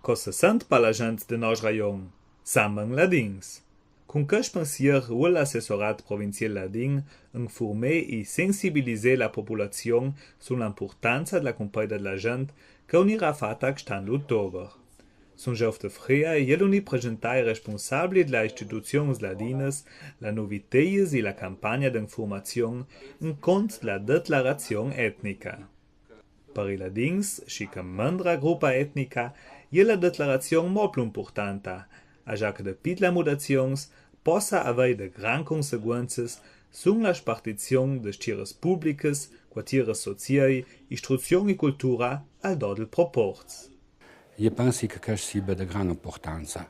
Cosa sent pa la gent de nos rajon? Samben ladins. Cun quest pensier vuol l'assessorat provincial ladin informer e sensibiliser la populazione sull'importanza della compaida della gent che unirà fatta stan l'ottober. Sun giov de fria jeluni presentai responsabili della istituzions ladinas la noviteies e la campagna d'informazione in cont la declarazione etnica. Per i ladins, și că mândra grupa etnica, e la declarazione mo più importanta, așa că depit la mudazions possa avei de gran conseguences sun la spartizione de stires publicas, quartiers sociai, istruzione e cultura al dodel proports. Eu penso que questo sia de grande importanza,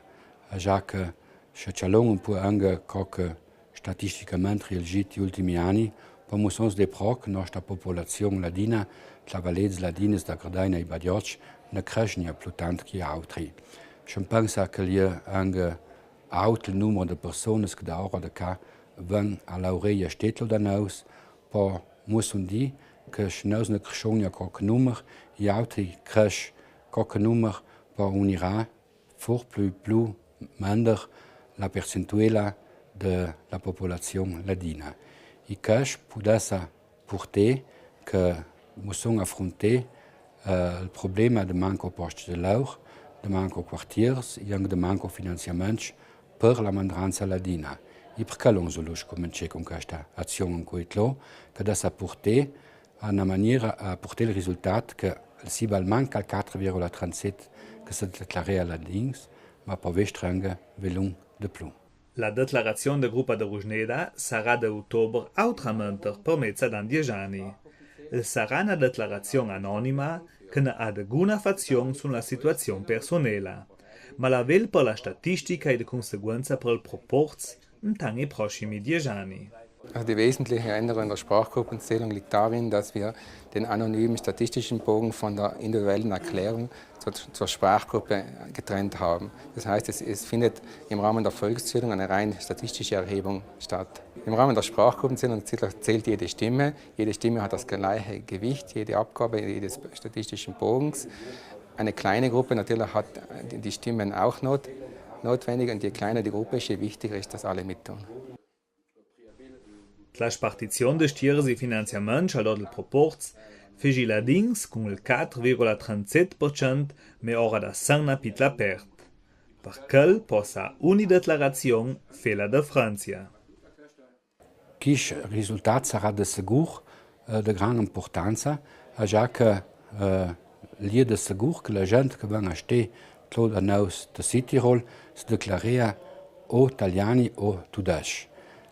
já que se chalong un po' anche coche statisticamente reagit gli ultimi anni, pomossons de proc nostra popolazione ladina, la valets ladinas da Gardaina e Badiotsch, ne crescnia più tant che altri. Je penso che il anche alto numero di persone che da ora da cá vão a laureia stetlo da nós, po mussum di che nós ne crescionia coche numero e altri cresce coche numero po unirà for plus minder la percentuela de la popolazione ladina. E questo potesse portare che mussum affronter il problema di manco posti di lavoro, di manco quartiers e anche di manco finanziamenti per la mandranza ladina. E perché non solo cominciare con questa azione in cui che da portare a una maniera a portare il risultato che si va manca al 4,37 che si declara all'adins, ma per vestrange velung de più. La declarazione de Gruppa de Ružneda sarà de ottobre autramente per mezza dan 10 anni. Sarà una declarazione anonima che ne ha alcuna fazione sulla situazione personale, ma la vel per la statistica e di conseguenza per il proporz in i prossimi 10 anni. Die wesentliche Änderung der Sprachgruppenzählung liegt darin, dass wir den anonymen statistischen Bogen von der individuellen Erklärung zur Sprachgruppe getrennt haben. Das heißt, es findet im Rahmen der Volkszählung eine rein statistische Erhebung statt. Im Rahmen der Sprachgruppenzählung zählt jede Stimme. Jede Stimme hat das gleiche Gewicht, jede Abgabe jedes statistischen Bogens. Eine kleine Gruppe natürlich hat die Stimmen auch notwendig und je kleiner die Gruppe ist, je wichtiger ist, dass alle mittun. La spartizione de stieres e finanziaments al dodel proporz feci ladins con il 4,37% me ora da sanna pit la pert. Per quel possa uni declarazione fela de Francia. Quis risultat sarà de segur de gran importanza, ja que lie de segur que la gent que van a ste tlo da naus de Südtirol se declaria o italiani o tudesch.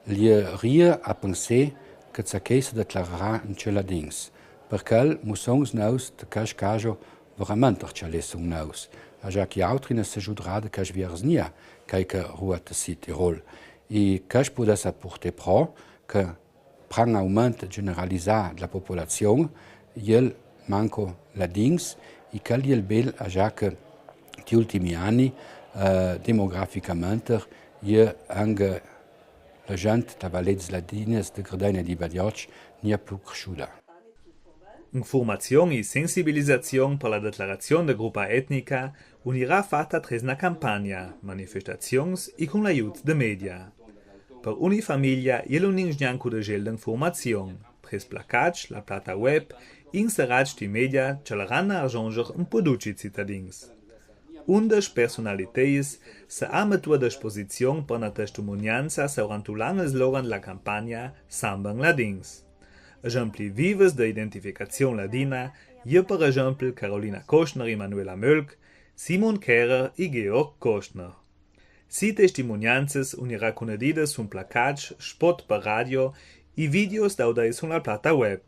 Ria a pensar que s'aquei se declararà en celadins, perquè mussons naus de cas caso verament archalessung naus, ja que altri ne s'ajudarà de cas viers nia, que rua de Südtirol. E cas podesse portar pro que prang augment generalitzar de la populazione, el manco ladins, e cal el bel ja que gli ultimi anni demograficamente anche la gente da valets ladines de Gardaina di Badiotsch nie più cresciuta. Informazione e sensibilizzazione per la declarazione de Gruppa etnica unirà fatta tres na campagna, manifestazions e con l'aiut de media. Per ogni famiglia jelunings gnanco de gel d'informazione, tres placats, la plata web, inserats di media ce l'aran arranger un po' duci cittadins. Undes personaliteis se ha metu a disposizione per una testimonianza saurantulanges loran la campagna Samben ladins. Exempli vives de identificazione ladina je per exempel Carolina Koschner e Manuela Mölk, Simon Kehrer e Georg Koschner. Si testimonianzas unirà conedidas sun placats, spot per radio e videos daudai sun la plata web.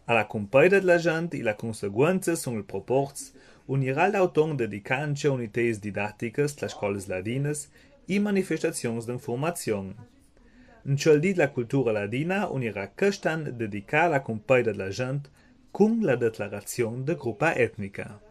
A la compaida de la gent e la conseguenza sun il proporz unirà l'auton dedicantia uniteis didatticas las scolas ladinas e manifestazions d'informazione. In ciel di la cultura ladina unirà questan dedicar la compaida de la gent con la declarazione de Gruppa etnica.